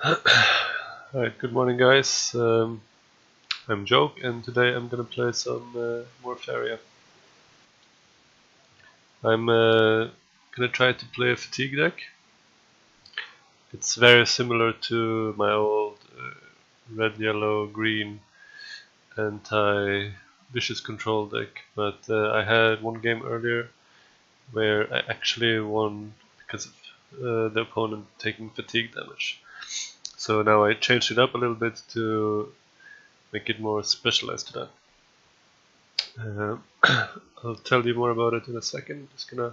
Alright, good morning guys. I'm J0k and today I'm gonna play some more Faeria. I'm gonna try to play a fatigue deck. It's very similar to my old red, yellow, green anti-vicious control deck, but I had one game earlier where I actually won because of the opponent taking fatigue damage. So now I changed it up a little bit to make it more specialized to that. I'll tell you more about it in a second. Just gonna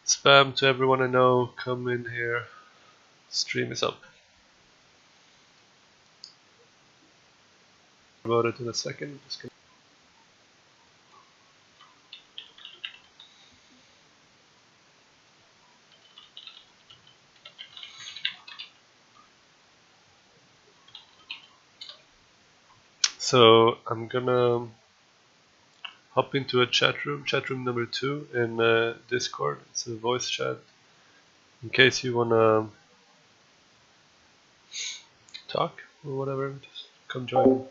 spam to everyone I know, come in here, stream is up. About it in a second. Just gonna So I'm gonna hop into a chat room number 2 in Discord. It's a voice chat. In case you wanna talk or whatever, just come join.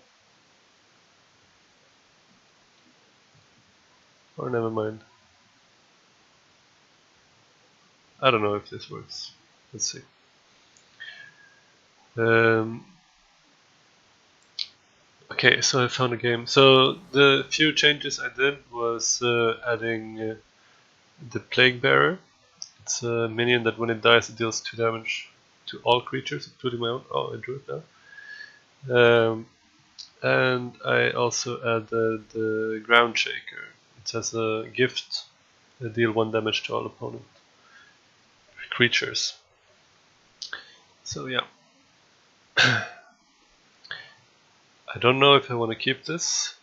Or never mind. I don't know if this works. Let's see. Okay, so I found a game. So the few changes I did was adding the Plague Bearer. It's a minion that when it dies it deals 2 damage to all creatures, including my own. Oh, I drew it now. And I also added the Ground Shaker. It has a gift, deal 1 damage to all opponent creatures. So yeah. I don't know if I want to keep this.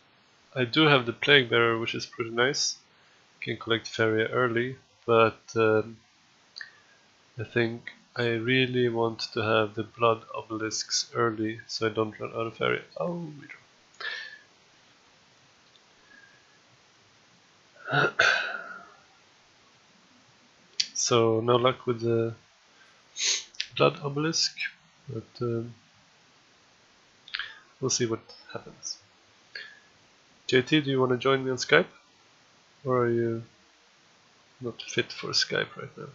I do have the Plague Bearer, which is pretty nice. Can collect Faeria early, but I think I really want to have the blood obelisks early so I don't run out of Faeria. Oh, we draw. So no luck with the blood obelisk, but we'll see what happens. JT, do you want to join me on Skype? Or are you not fit for Skype right now?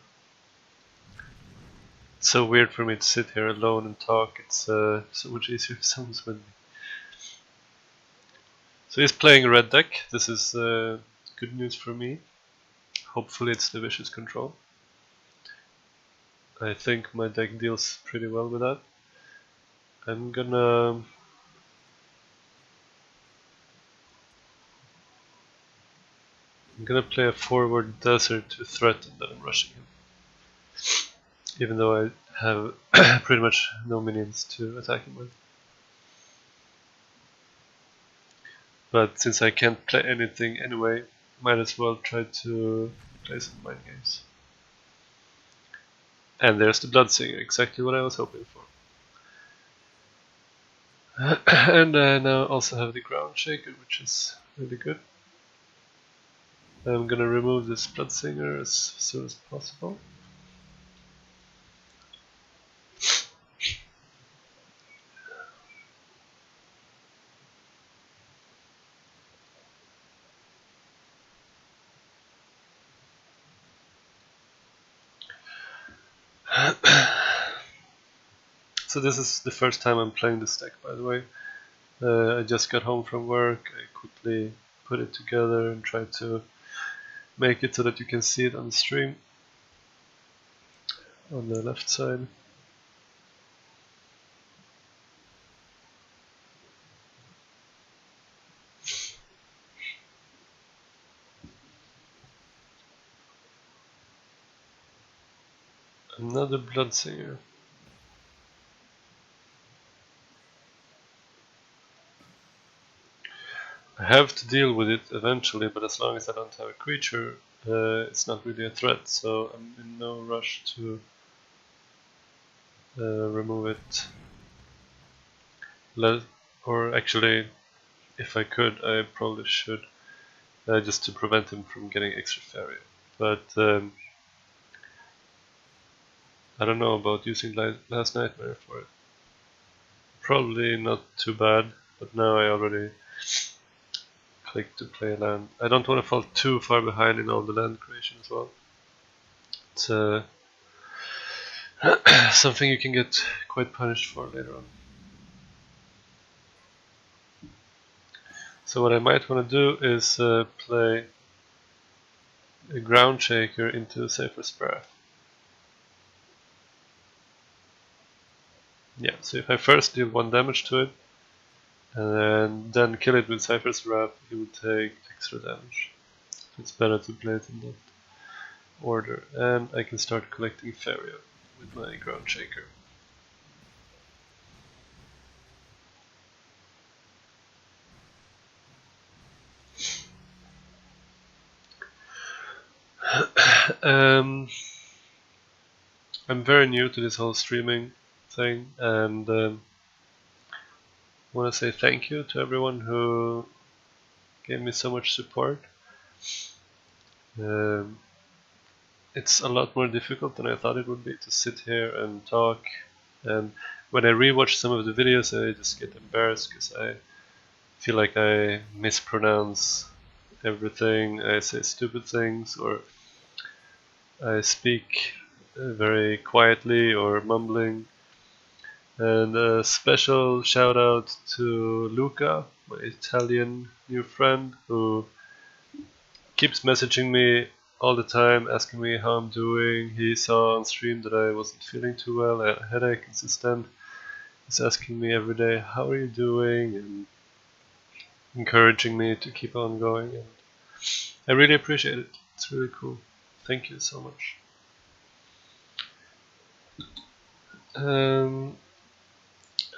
It's so weird for me to sit here alone and talk. It's so much easier if someone's with me. So he's playing a red deck. This is good news for me. Hopefully it's the vicious control. I think my deck deals pretty well with that. I'm gonna play a forward desert to threaten that I'm rushing him. Even though I have pretty much no minions to attack him with. But since I can't play anything anyway, might as well try to play some mind games. And there's the Bloodsinger, exactly what I was hoping for. And I now also have the Ground Shaker, which is really good. I'm gonna remove this Bloodsinger as soon as possible. So this is the first time I'm playing this deck, by the way. I just got home from work. I quickly put it together and tried to make it so that you can see it on the stream on the left side. Another Bloodsinger. I have to deal with it eventually, but as long as I don't have a creature, it's not really a threat, so I'm in no rush to remove it. Or actually, if I could, I probably should, just to prevent him from getting extra Faeria. But I don't know about using Last Nightmare for it. Probably not too bad, but now I already click to play land. I don't want to fall too far behind in all the land creation as well. It's something you can get quite punished for later on. So what I might want to do is play a ground shaker into Safer's Breath. Yeah, so if I first deal 1 damage to it, and then kill it with Cypher's Wrath, he will take extra damage. It's better to play it in that order. And I can start collecting Faeria with my ground shaker. I'm very new to this whole streaming thing, and I want to say thank you to everyone who gave me so much support. It's a lot more difficult than I thought it would be to sit here and talk, and when I rewatch some of the videos I just get embarrassed because I feel like I mispronounce everything, I say stupid things, or I speak very quietly or mumbling. And a special shout out to Luca, my Italian new friend, who keeps messaging me all the time, asking me how I'm doing. He saw on stream that I wasn't feeling too well, I had a headache consistent. He's asking me every day, how are you doing? And encouraging me to keep on going. And I really appreciate it. It's really cool. Thank you so much.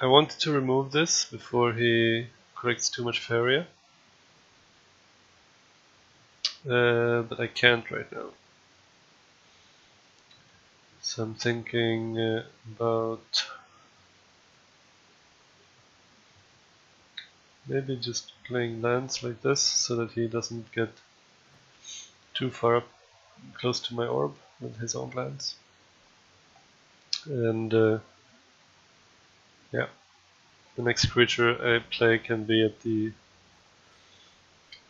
I wanted to remove this before he collects too much Faeria. But I can't right now. So I'm thinking about maybe just playing lands like this so that he doesn't get too far up close to my orb with his own lands. And yeah, the next creature I play can be at the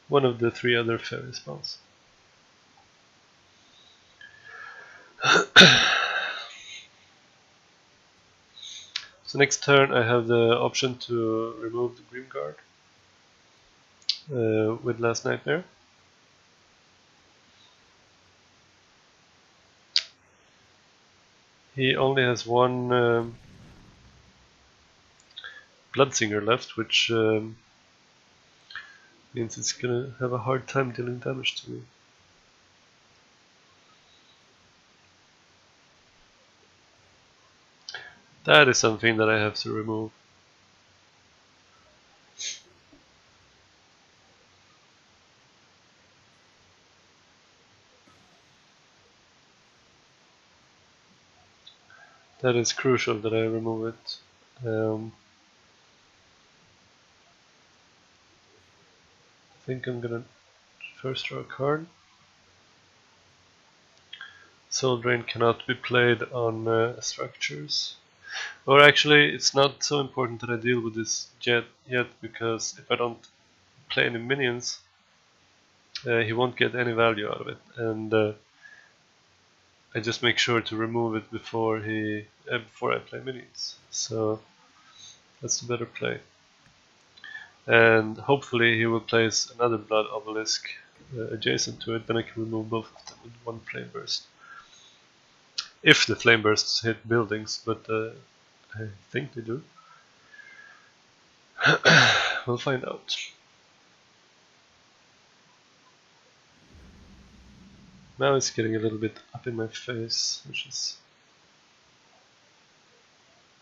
one of the 3 other fairy spells. So next turn I have the option to remove the Grimguard with Last Nightmare. He only has 1 Bloodsinger left, which means it's gonna have a hard time dealing damage to me. That is something that I have to remove. That is crucial that I remove it. I think I'm gonna first draw a card. Soul Drain cannot be played on structures. Or actually, it's not so important that I deal with this yet because if I don't play any minions, he won't get any value out of it. And I just make sure to remove it before I play minions. So that's the better play. And hopefully he will place another Blood Obelisk adjacent to it, then I can remove both of them with 1 Flame Burst. If the Flame Bursts hit buildings, but I think they do. We'll find out. Now it's getting a little bit up in my face, which is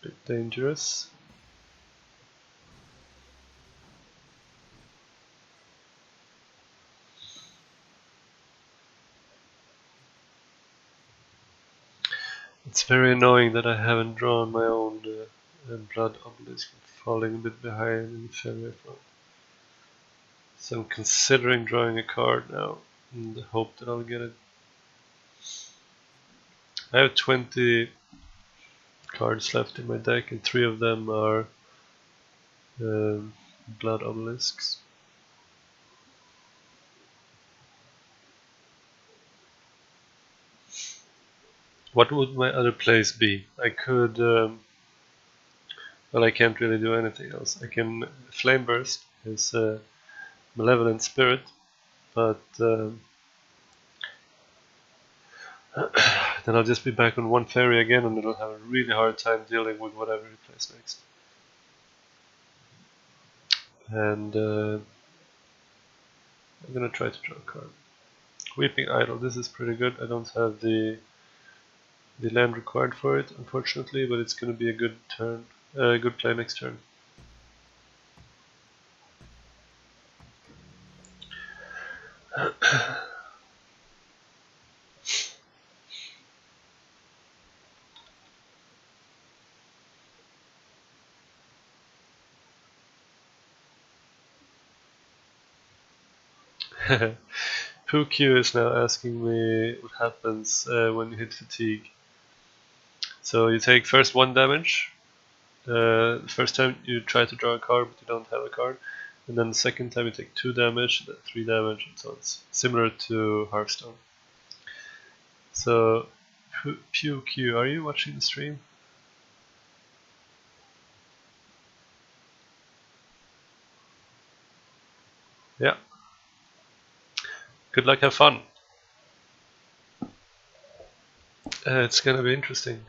a bit dangerous. It's very annoying that I haven't drawn my own Blood Obelisk, falling a bit behind in the Faeria front. So I'm considering drawing a card now in the hope that I'll get it. I have 20 cards left in my deck, and 3 of them are blood obelisks. What would my other plays be? I could, well, I can't really do anything else. I can Flame Burst, his Malevolent Spirit, but then I'll just be back on 1 Fairy again, and it'll have a really hard time dealing with whatever he plays next. And I'm gonna try to draw a card. Weeping Idol, this is pretty good. I don't have the land required for it, unfortunately, but it's gonna be a good turn, good play next turn. PooQ is now asking me what happens when you hit fatigue. So you take first 1 damage. The first time you try to draw a card, but you don't have a card. And then the second time you take 2 damage, then 3 damage, and so it's similar to Hearthstone. So, PooQ, are you watching the stream? Yeah. Good luck, have fun. It's gonna be interesting.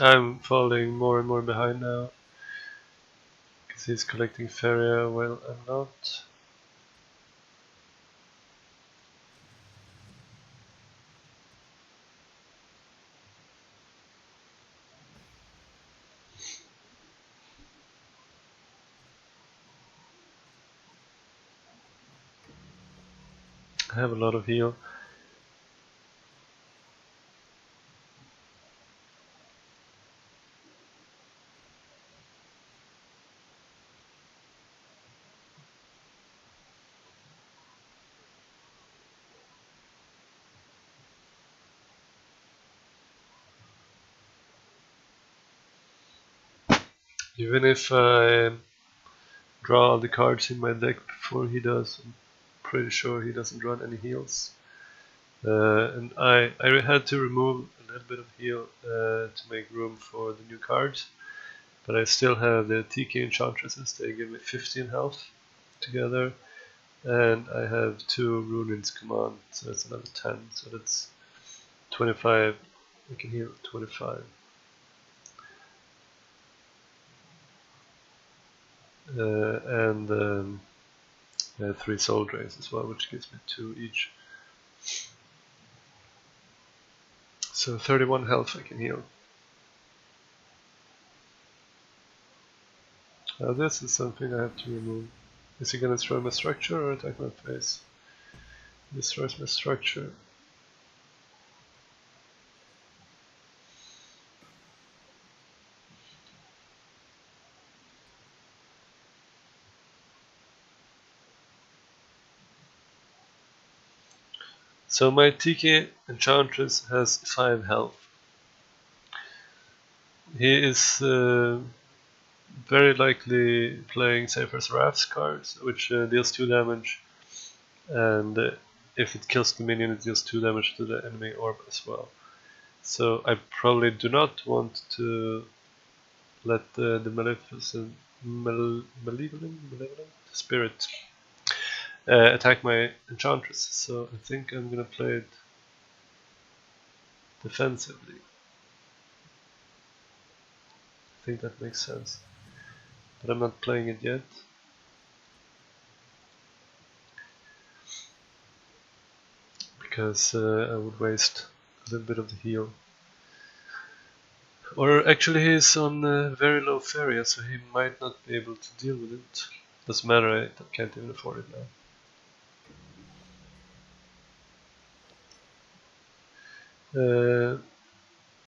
I'm falling more and more behind now, because he's collecting Faeria while I'm not. I have a lot of heal. Even if I draw all the cards in my deck before he does, I'm pretty sure he doesn't run any heals. And I had to remove a little bit of heal to make room for the new cards, but I still have the TK Enchantresses. They give me 15 health together, and I have 2 Runin's Command, so that's another 10, so that's 25. I can heal 25. And 3 Soul Drains as well, which gives me 2 each. So 31 health I can heal. This is something I have to remove. Is he gonna destroy my structure or attack my face? He destroys my structure. So my TK Enchantress has 5 health. He is very likely playing Safer's Wrath's cards, which deals 2 damage, and if it kills the minion, it deals 2 damage to the enemy orb as well. So I probably do not want to let the malevolent spirit attack my Enchantress, so I think I'm gonna play it defensively. I think that makes sense, but I'm not playing it yet. Because I would waste a little bit of the heal. Or actually he's on very low Faeria, so he might not be able to deal with it. Doesn't matter, I can't even afford it now.